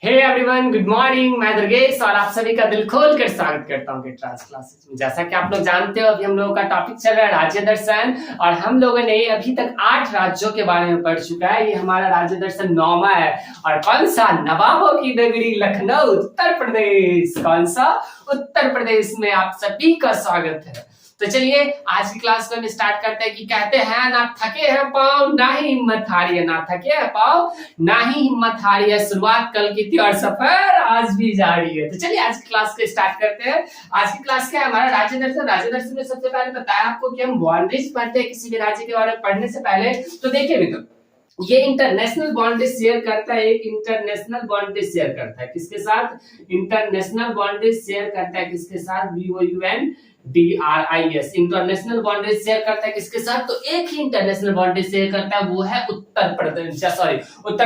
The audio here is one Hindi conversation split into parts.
Hey everyone, good morning. मैं दुर्गेश और आप सभी का दिल खोल कर स्वागत करता हूँ ट्रांस क्लासेस में। जैसा कि आप लोग जानते हो, अभी हम लोगों का टॉपिक चल रहा है राज्य दर्शन और हम लोगों ने अभी तक 8 राज्यों के बारे में पढ़ चुका है। ये हमारा राज्य दर्शन 9वां है। और कौन सा? नवाबों की नगरी लखनऊ, उत्तर प्रदेश। कौन सा? उत्तर प्रदेश में आप सभी का स्वागत है। तो चलिए आज की क्लास को हम स्टार्ट करते हैं कि कहते हैं ना थके हैं पाँव ना ही हिम्मत हारी है, ना थके हैं पाँव ना ही हिम्मत हारी है, शुरुआत कल की थी और सफर आज भी जारी है। तो चलिए आज की क्लास को स्टार्ट करते हैं। आज की क्लास क्या है? हमारा राज्य दर्शन। राज्य दर्शन में सबसे पहले बताया आपको कि हम बाउंड्रीज पढ़ते हैं किसी भी राज्य के बारे में पढ़ने से पहले। तो देखिए मित्रों, ये इंटरनेशनल बाउंड्री शेयर करता है, एक इंटरनेशनल बाउंड्री शेयर करता है किसके साथ? इंटरनेशनल बाउंड्री शेयर करता है किसके साथ? BOUNDRIES। इंटरनेशनल बाउंड्री शेयर करता है किसके साथ? तो एक ही इंटरनेशनल बाउंड्री शेयर करता है, वो है उत्तर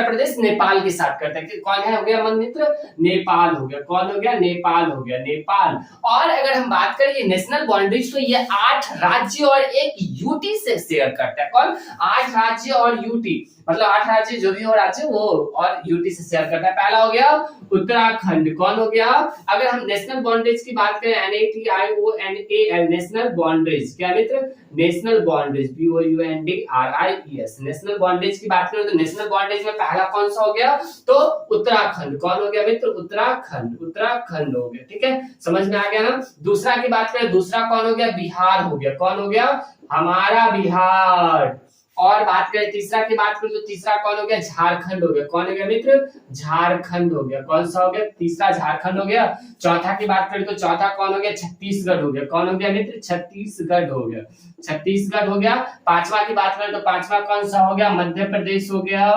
प्रदेश नेपाल के साथ करता है। कौन है? हो गया मन मित्र, नेपाल हो गया। कौन हो गया? नेपाल हो गया, नेपाल। और अगर हम बात करें ये नेशनल बाउंड्रीज, तो ये 8 राज्य और एक यूटी से शेयर करता है। कौन? 8 राज्य और यूटी, मतलब 8 राज्य जो भी हो राज्य वो और यूटी से शेयर करता है। पहला हो गया उत्तराखंड। कौन हो गया? अगर हम नेशनल बाउंड्रीज की बात करें, NATIONAL, नेशनल बाउंड्रीज। क्या मित्र? National boundaries, BOUNDRIES। National boundaries की बात करें तो नेशनल बाउंड्रीज में पहला कौन सा हो गया? तो उत्तराखंड। कौन हो गया मित्र? उत्तराखंड, उत्तराखंड हो गया। ठीक है, समझ में आ गया ना। दूसरा की बात करें, दूसरा कौन हो गया? बिहार हो गया। कौन हो गया? हमारा बिहार। और बात करें तीसरा की बात करें तो तीसरा कौन हो गया? झारखंड हो गया। कौन हो गया मित्र? झारखंड हो गया। कौन सा हो गया? तीसरा झारखंड हो गया। चौथा की बात करें तो चौथा कौन हो गया? छत्तीसगढ़ हो गया। कौन हो गया मित्र? छत्तीसगढ़ हो गया, छत्तीसगढ़ हो गया। पांचवा की बात करें तो पांचवा कौन सा हो गया? मध्य प्रदेश हो गया,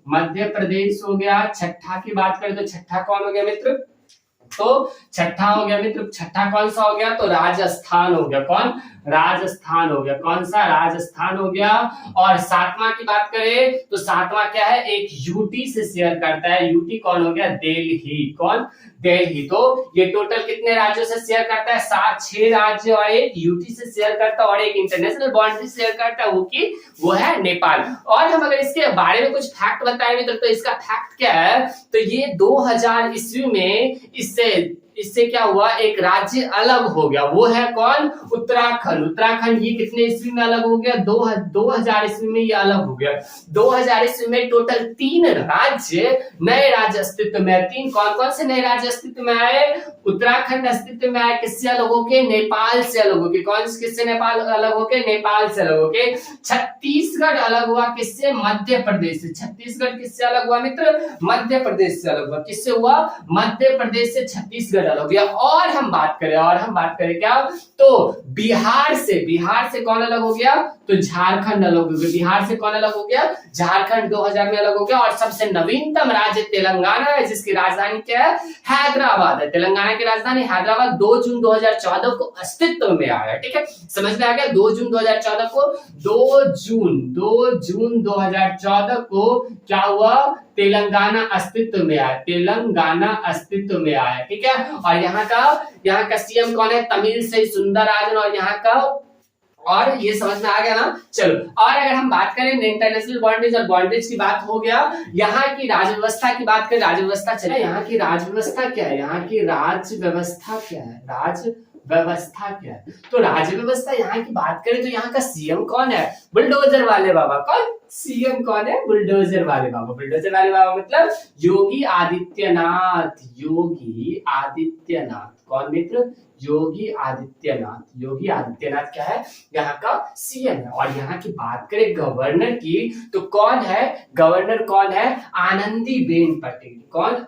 मध्य प्रदेश हो गया। छठा की बात करें तो छठा कौन हो गया मित्र? तो छठा हो गया मित्र, छठा कौन सा हो गया? तो राजस्थान हो गया। कौन? राजस्थान हो गया। कौन सा? राजस्थान हो गया। और सातवां की बात करें तो सातवां क्या है? एक यूटी से शेयर करता है। यूटी कौन हो गया? दिल्ली। कौन? दिल्ली। तो ये टोटल कितने राज्यों से शेयर करता है? 6 राज्य और एक यूटी से शेयर करता है और एक इंटरनेशनल बाउंड्री शेयर करता है, वो है नेपाल। और हम अगर इसके बारे में कुछ फैक्ट बताएंगे तो इसका फैक्ट क्या है? तो ये 2000 ईस्वी में इससे क्या हुआ? एक राज्य अलग हो गया, वो है कौन? उत्तराखंड। उत्तराखंड ये कितने ईस्वी में अलग हो गया? 2000 ईस्वी में ये अलग हो गया। 2000 ईस्वी में टोटल 3 राज्य, नए राज्य अस्तित्व में आए। 3 कौन कौन से नए राज्य अस्तित्व में आए? उत्तराखंड अस्तित्व में आए। किससे अलग होके? नेपाल से अलग होके। कौन किससे? नेपाल अलग होके, नेपाल से अलग होके। छत्तीसगढ़ अलग हुआ किससे? मध्य प्रदेश से। छत्तीसगढ़ किससे अलग हुआ मित्र? मध्य प्रदेश से अलग हुआ। किससे हुआ? मध्य प्रदेश से छत्तीसगढ़ अलग हो गया। और हम बात करें क्या? तो बिहार से कौन अलग हो गया? तो झारखंड अलग हो गया। बिहार से कौन अलग हो गया? झारखंड 2000 में अलग हो गया। और सबसे नवीनतम राज्य तेलंगाना है, जिसकी राजधानी क्या है? हैदराबाद है। तेलंगाना की राजधानी हैदराबाद 2 जून 2014 को अस्तित्व में आया। ठीक है, समझ में आ गया? 2 जून 2014 को, 2 जून 2014 को क्या हुआ? तेलंगाना अस्तित्व में आया। तेलंगाना अस्तित्व में आया। ठीक है, और यहाँ का सीएम कौन है? तमिलिसई सुंदरराजन। और यहाँ का, और ये समझ में आ गया ना। चलो, और अगर हम बात करें इंटरनेशनल बाउंड्रीज और बाउंड्रीज की बात हो गया, यहाँ की राज्य व्यवस्था की बात करें। राज्य व्यवस्था चले, यहाँ की राज्य व्यवस्था क्या है? यहाँ की राज्य व्यवस्था क्या है? राज्य व्यवस्था क्या है? तो राज्य व्यवस्था यहाँ की बात करें तो यहाँ का सीएम कौन है? बुलडोजर वाले बाबा। कौन? सीएम कौन है? बुलडोजर वाले बाबा। बुलडोजर वाले बाबा मतलब योगी आदित्यनाथ। योगी आदित्यनाथ। कौन मित्र? योगी आदित्यनाथ। योगी आदित्यनाथ क्या है? यहाँ का सीएम है। और यहाँ की बात करें गवर्नर की तो कौन है? गवर्नर कौन है? आनंदीबेन पटेल। कौन?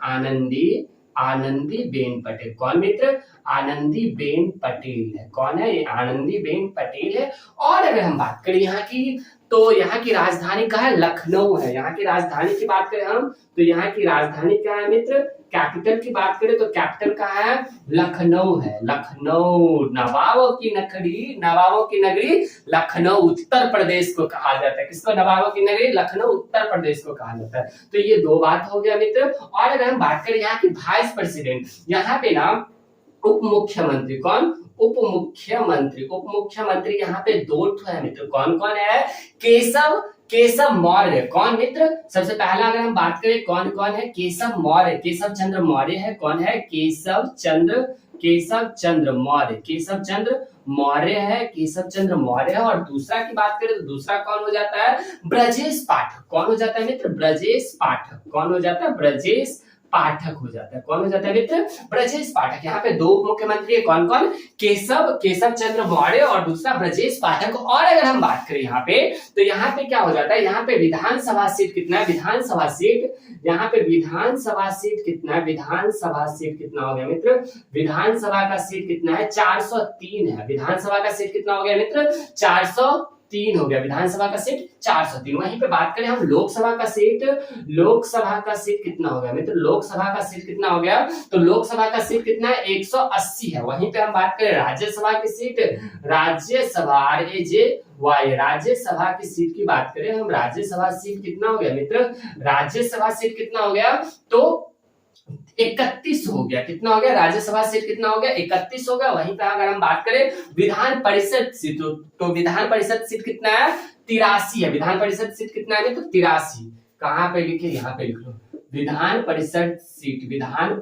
आनंदीबेन पटेल। कौन मित्र? आनंदीबेन पटेल है। कौन है? ये आनंदीबेन पटेल है। और अगर हम बात करें यहाँ की, तो यहाँ की राजधानी क्या है? लखनऊ है। यहाँ की राजधानी की बात करें हम तो यहाँ की राजधानी क्या है मित्र? कैपिटल की बात करें तो कैपिटल कहाँ है? लखनऊ है। लखनऊ, नवाबों की नगरी लखनऊ उत्तर प्रदेश को कहा जाता है। किसको? नवाबों की नगरी लखनऊ उत्तर प्रदेश को कहा जाता है। तो ये 2 बात हो गया मित्र। और अगर हम बात करें यहाँ की वाइस प्रेसिडेंट, यहाँ पे ना उप मुख्यमंत्री। कौन? उप मुख्यमंत्री। उप मुख्यमंत्री यहाँ पे 2 है मित्र। कौन कौन है? केशव मौर्य। कौन मित्र? सबसे पहला अगर हम बात करें कौन कौन है, केशव मौर्य, केशव चंद्र मौर्य है। कौन है? केशव चंद्र मौर्य, केशव चंद्र मौर्य है, केशव चंद्र मौर्य है। और दूसरा की बात करें तो दूसरा कौन हो जाता है? ब्रजेश पाठक। कौन हो जाता है मित्र? ब्रजेश पाठक। कौन हो जाता है? ब्रजेश पाठक हो जाता है। कौन हो जाता है मित्र? ब्रजेश पाठक। यहाँ पे दो मुख्यमंत्री है, कौन कौन? केशव चंद्र मौर्य और दूसरा ब्रजेश पाठक। और अगर हम बात करें यहाँ पे तो यहाँ पे क्या हो जाता है? यहाँ पे विधानसभा सीट कितना है? विधानसभा सीट, यहाँ पे विधानसभा सीट कितना है? विधानसभा सीट कितना हो गया मित्र? विधानसभा का सीट कितना है? 403 है। विधानसभा का सीट कितना हो गया मित्र? 403 हो गया। विधानसभा का सीट 403। वहीं पे बात करें हम लोकसभा का सीट, लोकसभा का सीट कितना हो गया मित्र? लोकसभा का सीट कितना हो गया? तो लोकसभा का सीट कितना है? 180 है। वहीं पे हम बात करें राज्यसभा की सीट, राज्यसभा RAJY, राज्यसभा की सीट की बात करें हम, राज्यसभा सीट कितना हो गया मित्र? राज्यसभा सीट कितना हो गया? तो 31 हो गया। कितना हो गया? राज्यसभा सीट कितना हो गया? 31 हो गया। वहीं पे अगर हम बात करें विधान परिषद सीट तो विधान परिषद सीट कितना है? 83 है। विधान परिषद सीट कितना है? तो 83। कहां पे लिखे? यहाँ पे लिख लो। विधान परिषद सीट, विधान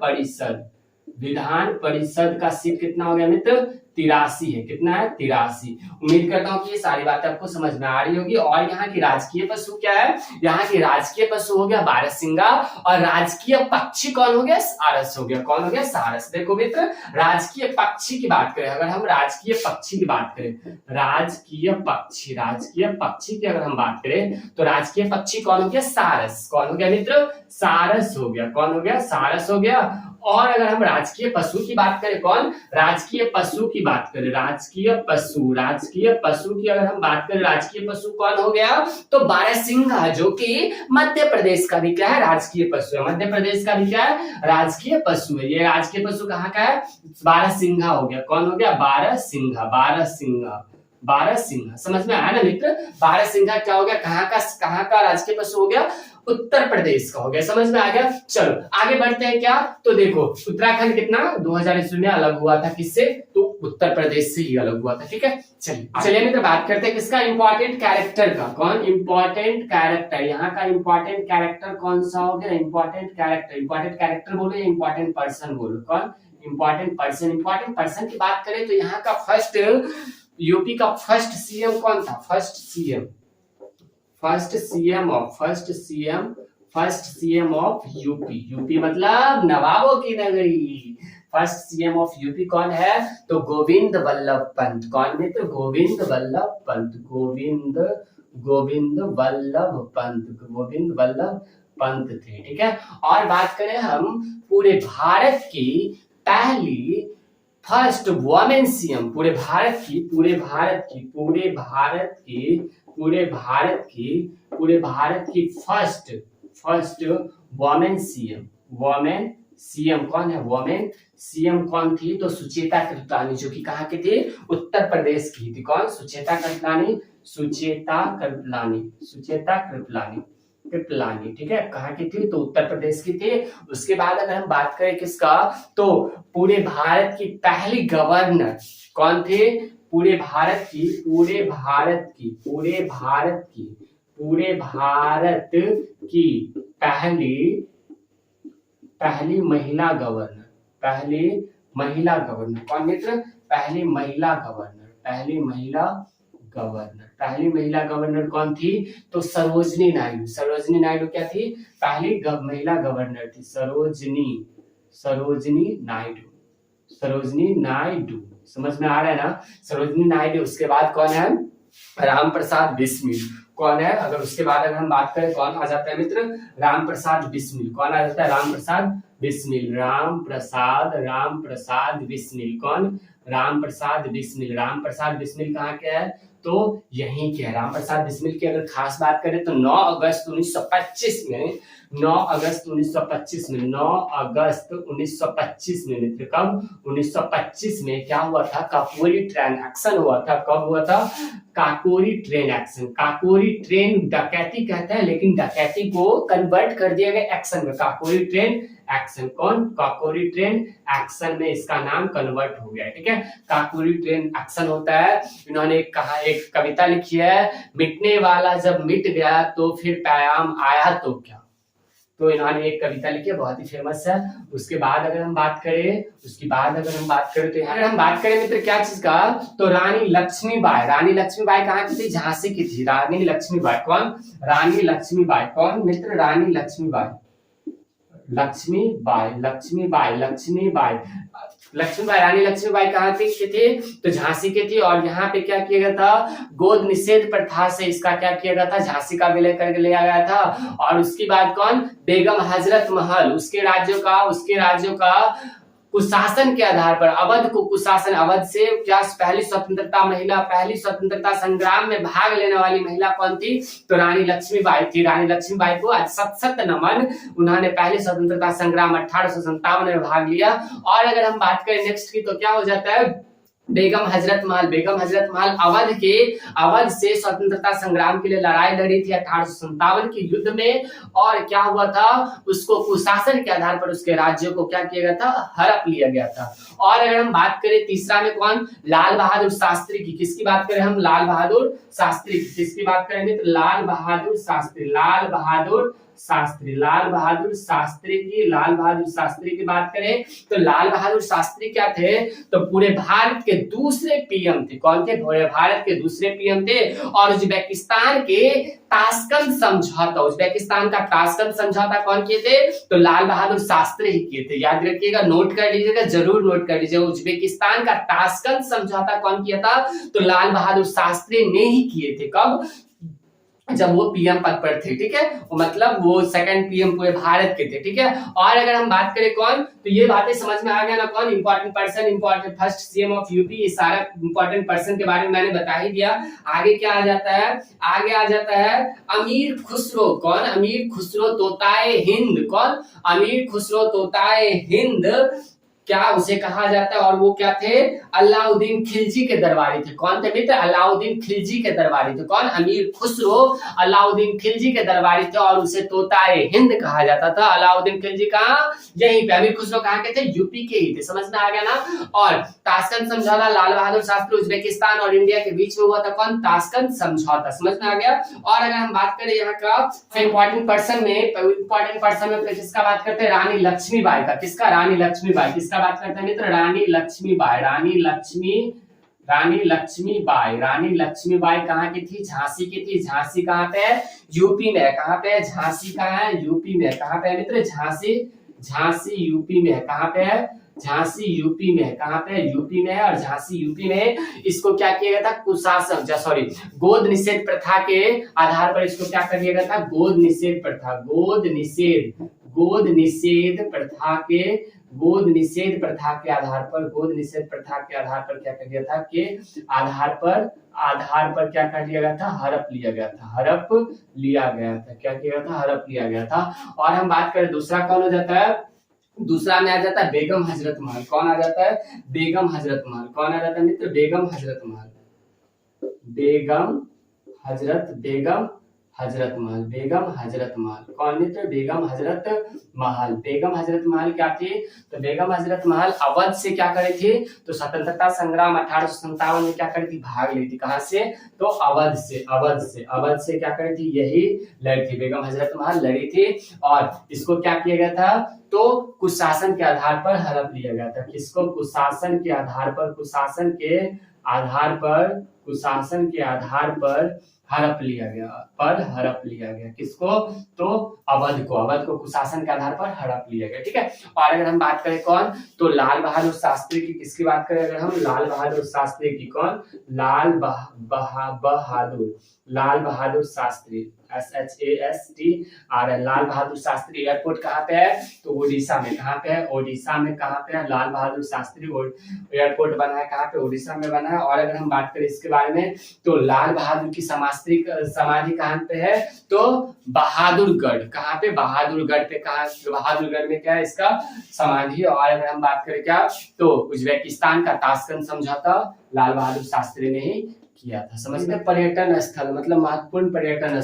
परिषद का सीट कितना हो गया मित्र? 83 है। कितना है? 83। उम्मीद करता हूँ कि ये सारी बातें आपको समझ में आ रही होगी। और यहाँ की राजकीय पशु क्या है? यहाँ की राजकीय पशु हो गया बारहसिंगा और राजकीय पक्षी कौन हो गया? सारस हो गया। कौन हो गया? सारस। देखो मित्र, राजकीय पक्षी की बात करें, अगर हम राजकीय पक्षी की बात करें, राजकीय पक्षी की अगर हम बात करें तो राजकीय पक्षी कौन हो गया? सारस। कौन हो गया मित्र? सारस हो गया। कौन हो गया? सारस हो गया। और अगर हम राजकीय पशु की बात करें, कौन? राजकीय पशु की बात करें, राजकीय पशु की अगर हम बात करें, राजकीय पशु कौन हो गया? तो बारहसिंगा, जो कि मध्य प्रदेश का भी क्या है? राजकीय पशु है। मध्य प्रदेश का भी क्या है? राजकीय पशु है। ये राजकीय पशु कहाँ का है? बारहसिंगा हो गया। कौन हो गया? बारहसिंगा। समझ में आया ना मित्र? बारहसिंगा क्या हो गया? कहाँ का राजकीय पशु हो गया? उत्तर प्रदेश का हो गया। समझ में आ गया? चलो आगे बढ़ते हैं। क्या? तो देखो उत्तराखंड कितना 2000 ईस्वी में अलग हुआ था, किससे? तो उत्तर प्रदेश से ही अलग हुआ था। ठीक है, चलिए मित्र बात करते हैं किसका? इंपॉर्टेंट कैरेक्टर का। कौन? Important character. यहाँ का इंपॉर्टेंट कैरेक्टर कौन सा हो गया? इंपॉर्टेंट कैरेक्टर बोलो या इंपॉर्टेंट पर्सन बोलो? कौन? इंपॉर्टेंट पर्सन की बात करें तो यहाँ का फर्स्ट यूपी का फर्स्ट सीएम कौन था? फर्स्ट सीएम ऑफ यूपी मतलब नवाबों की नगरी। फर्स्ट सीएम ऑफ यूपी कौन है? तो गोविंद वल्लभ पंत। कौन मित्र? गोविंद वल्लभ पंत थे। ठीक है। और बात करें हम पूरे भारत की पहली फर्स्ट वुमेन सीएम, पूरे भारत की फर्स्ट वुमेन सीएम कौन है? वुमेन सीएम कौन थी? तो सुचेता कृपलानी, जो कि कहाँ की थी? उत्तर प्रदेश की थी। कौन? सुचेता कृपलानी। ठीक है, कहाँ की थी? तो उत्तर प्रदेश की थी। उसके बाद अगर हम बात करें किसका, तो पूरे भारत की पहली गवर्नर कौन थे? पूरे भारत की पहली महिला गवर्नर कौन मित्र? पहली महिला गवर्नर कौन थी? तो सरोजनी नायडू क्या थी? पहली महिला गवर्नर थी। सरोजनी नायडू। समझ में आ रहा है ना? सरोजनी नायडू। उसके बाद कौन है? राम प्रसाद बिस्मिल। कौन है? अगर उसके बाद अगर हम बात करें कौन आ जाता है मित्र? राम प्रसाद बिस्मिल। कौन आ जाता है? राम प्रसाद बिस्मिल। कौन? राम प्रसाद बिस्मिल कहाँ के है? तो यहीं के है। राम प्रसाद बिस्मिल की अगर खास बात करें तो 9 अगस्त 1925 में मित्र, कब? 1925 में क्या हुआ था? काकोरी ट्रेन एक्शन हुआ था। कब हुआ था? Kakori train action. Kakori train डकैती कहते हैं, लेकिन डकैती को कन्वर्ट कर दिया गया एक्शन में। Kakori train action. कौन? काकोरी ट्रेन एक्शन में इसका नाम कन्वर्ट हो गया, ठीक है। काकोरी ट्रेन एक्शन होता है। इन्होंने एक कविता लिखी है, मिटने वाला जब मिट गया तो फिर प्याम आया तो क्या। तो इन्होंने एक कविता लिखी है, बहुत ही फेमस है। उसके बाद अगर हम बात करें तो अगर हम बात करें मित्र क्या चीज का, तो रानी लक्ष्मीबाई। रानी लक्ष्मीबाई कहाँ की थी? झांसी की थी। रानी लक्ष्मीबाई कौन? रानी लक्ष्मीबाई कौन मित्र? रानी लक्ष्मीबाई। रानी लक्ष्मीबाई कहाँ थी? तो झांसी की थी। और यहाँ पे क्या किया गया था? गोद निषेध प्रथा से इसका क्या किया गया था? झांसी का विलय करके लिया गया था। और उसके बाद कौन? बेगम हजरत महल, उसके राज्यों का कुशासन के आधार पर अवध को कुशासन, अवध से क्या पहली स्वतंत्रता संग्राम में भाग लेने वाली महिला कौन थी? तो रानी लक्ष्मीबाई थी। रानी लक्ष्मीबाई को आज सत नमन। उन्होंने पहले स्वतंत्रता संग्राम 1857 में भाग लिया। और अगर हम बात करें नेक्स्ट की तो क्या हो जाता है? बेगम हजरत महल अवध से स्वतंत्रता संग्राम के लिए लड़ाई लड़ी थी 1857 के युद्ध में। और क्या हुआ था? उसको कुशासन के आधार पर उसके राज्यों को क्या किया गया था? हड़प लिया गया था। और अगर हम बात करें तीसरा में कौन? लाल बहादुर शास्त्री की। किसकी बात करें हम? लाल बहादुर शास्त्री की। किसकी बात करेंगे? तो लाल बहादुर शास्त्री की बात करें तो लाल बहादुर शास्त्री क्या थे? तो पूरे भारत के दूसरे पीएम थे। कौन थे? पूरे भारत के दूसरे पीएम थे। और उज्बेकिस्तान का ताशकंद समझौता कौन किए थे? तो लाल बहादुर शास्त्री ही किए थे। याद रखिएगा, नोट कर लीजिएगा, जरूर नोट कर लीजिएगा। उज्बेकिस्तान का ताशकंद समझौता कौन किया था? तो लाल बहादुर शास्त्री ने ही किए थे। कब? जब वो पीएम पद पर थे, ठीक है। मतलब वो सेकंड पीएम पूरे भारत के थे, ठीक है। और अगर हम बात करें कौन, तो ये बातें समझ में आ गया ना? कौन important person, first CM of UP, ये सारा इंपॉर्टेंट पर्सन के बारे में मैंने बता ही दिया। आगे क्या आ जाता है? आगे आ जाता है अमीर खुसरो। कौन? अमीर खुसरो तोताए हिंद। कौन? अमीर खुसरो तोताए हिंद क्या उसे कहा जाता है? और वो क्या थे? अलाउद्दीन खिलजी के दरबारी थे। कौन थे मित्र? अलाउद्दीन खिलजी के दरबारी थे। कौन? अमीर खुसरो अलाउद्दीन खिलजी के दरबारी थे और उसे तोताए हिंद कहा जाता था। अलाउद्दीन खिलजी कहाँ? यहीं पे। अमीर खुसरो कहाँ के थे? यूपी के ही थे। समझ में आ गया ना? और ताशकंद समझौता लाल बहादुर शास्त्री उज्बेकिस्तान और इंडिया के बीच में हुआ था। कौन? ताशकंद समझौता। समझ में आ गया? और अगर हम बात करें यहाँ का इंपॉर्टेंट पर्सन में किसका बात करते हैं? रानी लक्ष्मीबाई का। किसका? रानी लक्ष्मीबाई। किसका बात करते हैं मित्र? रानी लक्ष्मीबाई। रानी लक्ष्मीबाई कहाँ की थी? झांसी की थी। झांसी कहाँ पे है? यूपी में। कहाँ पे है? झांसी कहाँ है? यूपी में। कहाँ पे है मित्र? झांसी यूपी में है। कहाँ पे है? झांसी यूपी में है। कहाँ पे है? यूपी में है। और झांसी यूपी में इसको क्या किया गया था? गोद निषेध प्रथा के आधार पर इसको क्या कर दिया गया था? गोद निषेध प्रथा के आधार पर क्या कर दिया था? के आधार पर क्या कर लिया गया था? हड़प लिया गया था। क्या किया गया था? हड़प लिया गया था। और हम बात करें दूसरा कौन हो जाता है? दूसरा में आ जाता है बेगम हजरत महल। कौन आ जाता है? बेगम हजरत महल। कौन आ जाता है मित्र? बेगम हजरत महल। बेगम हजरत महल कौन मित्र? बेगम हजरत महल क्या थी? तो बेगम हजरत महल अवध से क्या करे थी? तो स्वतंत्रता संग्राम 1857 में क्या करी थी? भाग ली थी। कहां से? तो अवध से क्या करी थी? यही लड़ी थी। बेगम हजरत महल लड़ी थी। और इसको क्या किया गया था? तो कुशासन के आधार पर हड़प लिया गया था। किसको? कुशासन के आधार पर हड़प लिया गया। किसको? तो अवध को कुशासन के आधार पर हड़प लिया गया, ठीक है। और अगर हम बात करें कौन, तो लाल बहादुर शास्त्री की। किसकी बात करें अगर हम? लाल बहादुर शास्त्री की। कौन? लाल बहादुर शास्त्री SHASTR। लाल बहादुर शास्त्री एयरपोर्ट कहाँ पे है? तो ओडिशा में। कहाँ पे है? ओडिशा में। कहाँ पे है? लाल बहादुर शास्त्री एयरपोर्ट बना है। कहाँ पे? ओडिशा में बना है। और अगर हम बात करें इसके बारे में, तो लाल बहादुर की समाधि कहाँ पे है? तो बहादुरगढ़। कहाँ पे? बहादुरगढ़ पे। कहाँ? बहादुरगढ़ में क्या है इसका? समाधि। और अगर हम बात करें क्या, तो उज्बेकिस्तान का ताशकंद समझौता लाल बहादुर शास्त्री ने ही किया था। समझ में? पर्यटन स्थल मतलब महत्वपूर्ण पर्यटन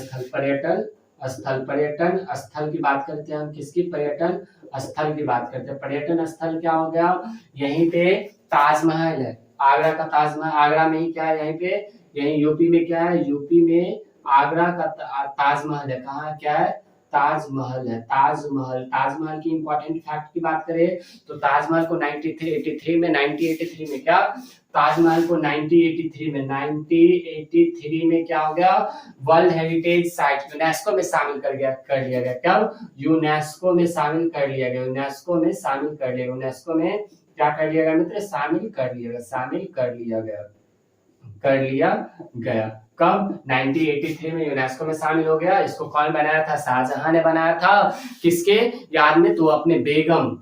स्थल, पर्यटन स्थल की बात करते हैं हम, किसकी, पर्यटन स्थल की बात करते हैं। पर्यटन स्थल क्या हो गया, यहीं पे ताजमहल है, आगरा का ताजमहल, आगरा में ही क्या है, यहीं पे, यहीं यूपी में क्या है, यूपी में आगरा का ताजमहल है। कहाँ क्या है, ताजमहल है, ताजमहल। ताजमहल की इंपॉर्टेंट फैक्ट की बात करें तो ताजमहल को 1983 में क्या, ताजमहल को 1983 में क्या हो गया, वर्ल्ड हेरिटेज साइट यूनेस्को में शामिल कर लिया गया। कब, यूनेस्को में शामिल कर लिया गया, यूनेस्को में शामिल कर लिया, यूनेस्को में क्या कर लिया गया मित्र, शामिल कर लिया गया, शामिल कर लिया गया, कर लिया गया। कब, 1983 में यूनेस्को में शामिल हो गया। इसको कौन बनाया था, शाहजहां ने बनाया था। किसके याद में, तो अपने बेगम,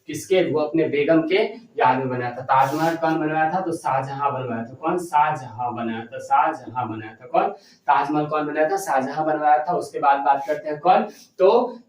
किसके, वो अपने बेगम के याद में बनाया था। ताजमहल कौन बनवाया था, तो शाहजहां बनवाया था। कौन, शाहजहां बनाया था, शाहजहां बनाया था। कौन, ताजमहल कौन बनाया था, शाहजहां बनवाया था। उसके बाद बात करते हैं कौन, तो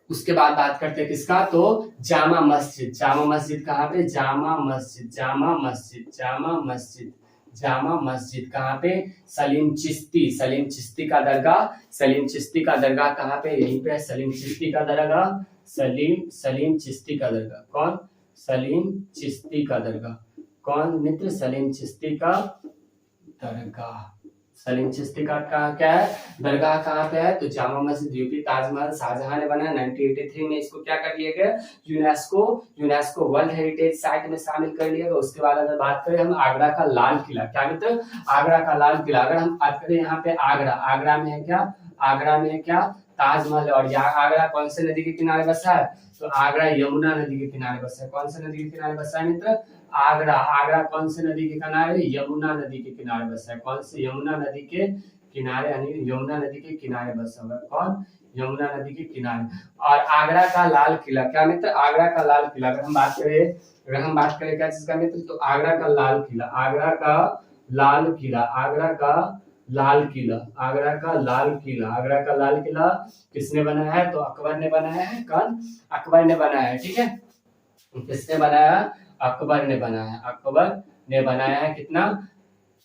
उसके बाद बात करते हैं किसका, तो जामा मस्जिद। जामा मस्जिद कहाँ पे, जामा मस्जिद, जामा मस्जिद, जामा मस्जिद, जामा मस्जिद कहाँ पे, सलीम चिश्ती, सलीम चिश्ती का दरगाह, सलीम चिश्ती का दरगाह कहाँ पे, यहीं पे सलीम चिश्ती का दरगाह, सलीम चिश्ती का दरगाह। कौन, सलीम चिश्ती का दरगाह। कौन मित्र, सलीम चिश्ती का दरगाह। सलीम चिश्ती का क्या है, दरगाह कहाँ पे है, तो जामा मस्जिद, यूपी। ताजमहल शाहजहां ने बनाया 1983 में। इसको क्या कर लिया गया, यूनेस्को वर्ल्ड हेरिटेज साइट में शामिल कर लिया गया। उसके बाद अगर बात करें हम आगरा का लाल किला, क्या मित्र, आगरा का लाल किला। अगर हम बात करें यहाँ पे आगरा, आगरा में है क्या, आगरा में है क्या, ताजमहल। और आगरा कौन से नदी के किनारे बसा है, तो आगरा यमुना नदी के किनारे बसा है। कौन से नदी के किनारे बसा है मित्र, आगरा। आगरा कौन से नदी के किनारे, यमुना नदी के किनारे बसा है। कौन से, यमुना नदी के किनारे, यानी यमुना नदी के किनारे बसा हुआ है। कौन, यमुना नदी के किनारे। और आगरा का लाल किला, क्या मित्र, आगरा का लाल किला। अगर हम बात करें क्या चीज का मित्र, तो आगरा का लाल किला, आगरा का लाल किला, आगरा का लाल किला, आगरा का लाल किला। आगरा का लाल किला किसने बनाया है, तो अकबर ने बनाया है। कौन, अकबर ने बनाया है, ठीक है। किसने बनाया, अकबर ने बनाया है, अकबर ने बनाया है। कितना,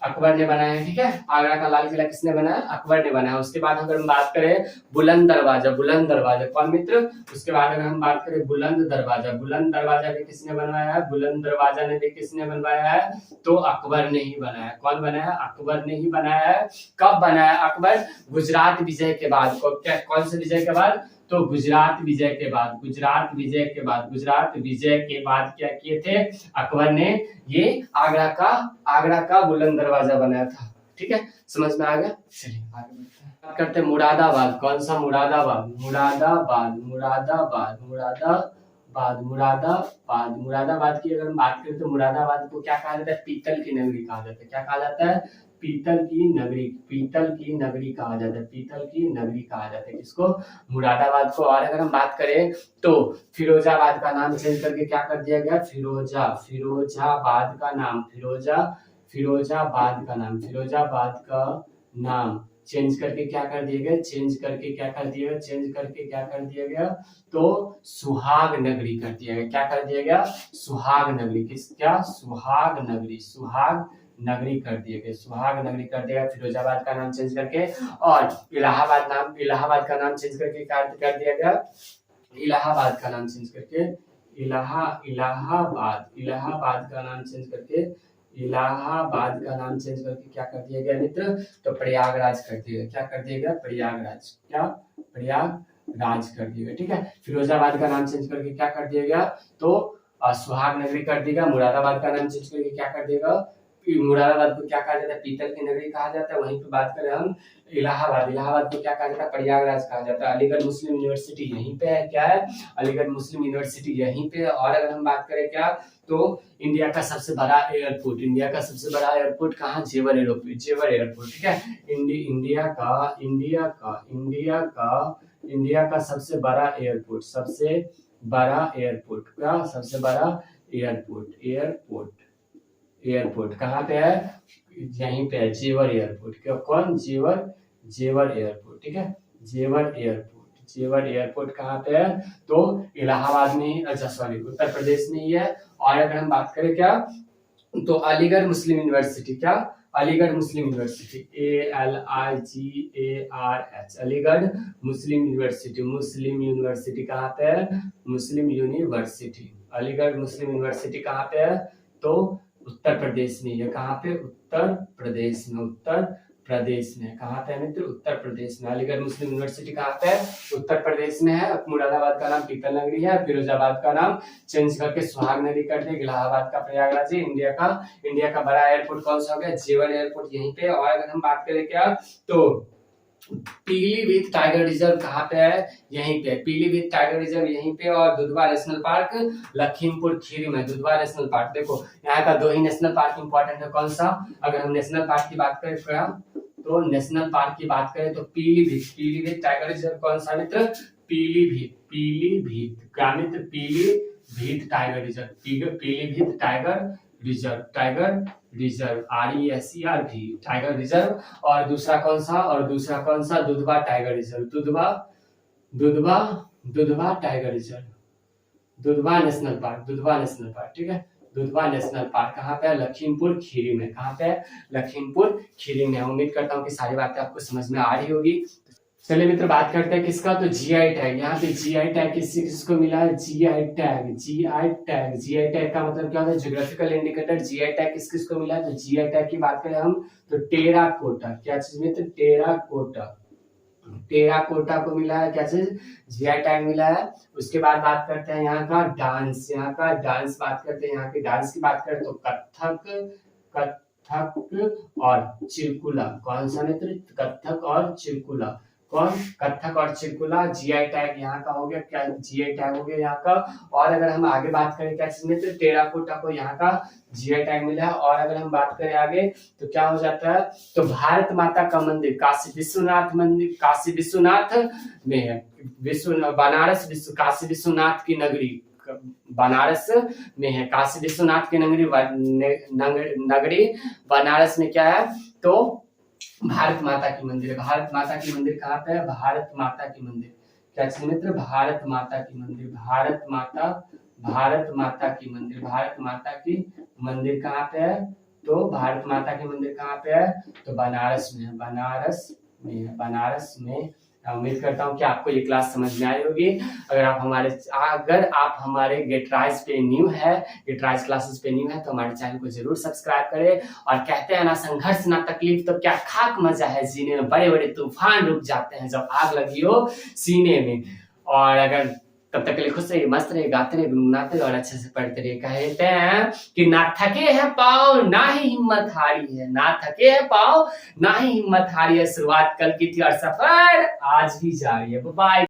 अकबर ने बनाया है, ठीक है। आगरा का लाल किला किसने बनाया, अकबर ने बनाया। उसके बाद अगर हम बात करें बुलंद दरवाजा, बुलंद दरवाजा कौन मित्र, उसके बाद अगर हम बात करें बुलंद दरवाजा, बुलंद दरवाजा भी किसने बनवाया है, बुलंद दरवाजा ने भी किसने बनवाया है, तो अकबर ने ही बनाया। कौन बनाया, अकबर ने ही बनाया है। कब बनाया अकबर, गुजरात विजय के बाद। कौन से विजय के बाद, तो गुजरात विजय के बाद, गुजरात विजय के बाद, गुजरात विजय के बाद क्या किए थे अकबर ने, ये आगरा का बुलंद दरवाजा बनाया था, ठीक है। समझ में आ गया, चलिए आगे बढ़ते हैं। बात करते हैं मुरादाबाद। कौन सा, मुरादाबाद, मुरादाबाद, मुरादाबाद, मुरादाबाद, मुरादाबाद। मुरादाबाद की अगर हम बात करें तो मुरादाबाद को क्या कहा जाता है, पीतल की नगरी कहा जाता है। क्या कहा जाता है, पीतल की नगरी, पीतल की नगरी कहा जाता है, पीतल की नगरी कहा जाता है किसको, मुरादाबाद को। और अगर हम बात करें तो फिरोजाबाद का नाम चेंज करके क्या कर दिया गया, फिरोजाबाद का नाम, फिरोजाबाद का नाम, फिरोजाबाद का नाम चेंज करके क्या कर दिया गया, चेंज करके क्या कर दिया गया, तो सुहाग नगरी कर दिया गया। क्या कर दिया गया, सुहाग नगरी। क्या, सुहाग नगरी, सुहाग नगरी कर दिया गया, सुहाग नगरी कर दिया। फिरोजाबाद का नाम चेंज करके। और इलाहाबाद का नाम चेंज करके क्या कर दिया गया, इलाहाबाद का नाम चेंज करके, इलाहाबाद का नाम चेंज करके, इलाहाबाद का नाम चेंज करके क्या कर दिया गया मित्र, तो प्रयागराज कर दिया गया। क्या कर दिया गया, प्रयागराज। क्या, प्रयागराज कर दिया गया, ठीक है। फिरोजाबाद का नाम चेंज करके क्या कर दिया गया, तो सुहाग नगरी कर देगा। मुरादाबाद का नाम चेंज करके क्या कर देगा, मुरादाबाद को क्या कहा जाता है, पीतल की नगरी कहा जाता है। वहीं पे बात करें हम इलाहाबाद को क्या कहा जाता है, प्रयागराज कहा जाता है। अलीगढ़ मुस्लिम यूनिवर्सिटी यहीं पे है, क्या है, अलीगढ़ मुस्लिम यूनिवर्सिटी यहीं पे है। और अगर हम बात करें क्या, तो इंडिया का सबसे बड़ा एयरपोर्ट कहाँ, जेवर एयरपोर्ट, ठीक है। इंडिया का सबसे बड़ा एयरपोर्ट कहाँ पे है, यहीं पे है, जेवर एयरपोर्ट। क्या, कौन, जेवर एयरपोर्ट, ठीक है। जेवर एयरपोर्ट कहाँ पे है, तो इलाहाबाद में ही, उत्तर प्रदेश में ही है। और अगर हम बात करें क्या, तो अलीगढ़ मुस्लिम यूनिवर्सिटी, क्या, अलीगढ़ मुस्लिम यूनिवर्सिटी, ALIGARH, अलीगढ़ मुस्लिम यूनिवर्सिटी। मुस्लिम यूनिवर्सिटी कहाँ पे है? मुस्लिम यूनिवर्सिटी, अलीगढ़ मुस्लिम यूनिवर्सिटी कहाँ पे है? तो उत्तर प्रदेश में है। कहाँ पे? उत्तर प्रदेश में, उत्तर प्रदेश में। कहाँ पे है मित्र? उत्तर प्रदेश में। अलीगढ़ मुस्लिम यूनिवर्सिटी कहाँ पे है? उत्तर प्रदेश में है। मुरादाबाद का नाम पीतल नगरी है, फिरोजाबाद का नाम चेंज करके सुहाग नगरी कर दे, इलाहाबाद का प्रयागराज है। इंडिया का बड़ा एयरपोर्ट कौन सा हो गया? जेवर एयरपोर्ट यहीं पे। और अगर हम बात करें क्या, तो पीलीभीत टाइगर रिजर्व कहाँ पे है? यहीं पे। पीलीभीत टाइगर रिजर्व यहीं पे। और दुधवा नेशनल पार्क लखीमपुर खीरी में। दुधवा नेशनल पार्क, देखो यहाँ का 2 ही नेशनल पार्क इंपॉर्टेंट है। कौन सा? अगर हम नेशनल पार्क की बात करें तो नेशनल पार्क की बात करें तो पीलीभीत टाइगर रिजर्व कौन सा मित्र? पीलीभीत क्या मित्र? Pilibhit tiger reserve, Pilibhit tiger reserve RESERV tiger reserve. और दूसरा कौन सा? Dudhwa tiger reserve, Dudhwa tiger reserve, Dudhwa national park, ठीक है। दुधवा नेशनल पार्क कहाँ पे है? लखीमपुर खीरी में। कहाँ पे है? लखीमपुर खीरी में। उम्मीद करता हूँ कि सारी बातें आपको समझ में आ रही होगी। चलिए मित्र बात करते हैं किसका, तो GI टैग। यहाँ पे GI टैग किसको मिला है? GI टैग का मतलब क्या होता है? Geographical indicator. GI टैग किसको मिला है? तो GI टैग की बात करें हम तो टेराकोटा, क्या चीज मित्र? टेराकोटा को मिला है, क्या चीज? GI टैग मिला है। उसके बाद बात करते हैं यहाँ का डांस, बात करते हैं यहाँ के डांस की बात करें तो कथक और चिरकुला। कौन सा मित्र? कथक और चिरकुला। कथक और चिरकुला। GI टैग यहाँ का हो गया, क्या? GI टैग हो गया यहाँ का। और अगर हम आगे बात करें क्या चीज मित्र? टेराकोटा को यहाँ का GI टैग मिला है। और अगर हम बात करें आगे तो क्या हो जाता है? तो भारत माता का मंदिर काशी विश्वनाथ मंदिर, काशी विश्वनाथ में है। बनारस काशी विश्वनाथ की नगरी बनारस में है। काशी विश्वनाथ की नगरी बनारस में क्या है? तो भारत माता की मंदिर है। भारत माता की मंदिर कहाँ पे है? भारत माता की मंदिर, क्या चीज मित्र? भारत माता की मंदिर, भारत माता की मंदिर कहाँ पे है? तो भारत माता की मंदिर कहाँ पे है? तो बनारस में है, बनारस में। उम्मीद करता हूँ कि आपको ये क्लास समझ में आई होगी। अगर आप हमारे गेटराइज पे न्यू है, गेटराइज क्लासेस पे न्यू है, तो हमारे चैनल को जरूर सब्सक्राइब करें। और कहते हैं ना, संघर्ष ना तकलीफ तो क्या खाक मजा है जीने में, बड़े बड़े तूफान रुक जाते हैं जब आग लगी हो सीने में। और अगर तब तक के लिए खुश रहिए, मस्त रहिए, गाते रहिए, गुनगुनाते रहिए और अच्छे से पढ़ते रहिए। कहते हैं कि ना थके हैं पाँव ना ही हिम्मत हारी है, ना थके हैं पाँव ना ही हिम्मत हारी है। शुरुआत कल की थी और सफर आज भी जारी है। बाय।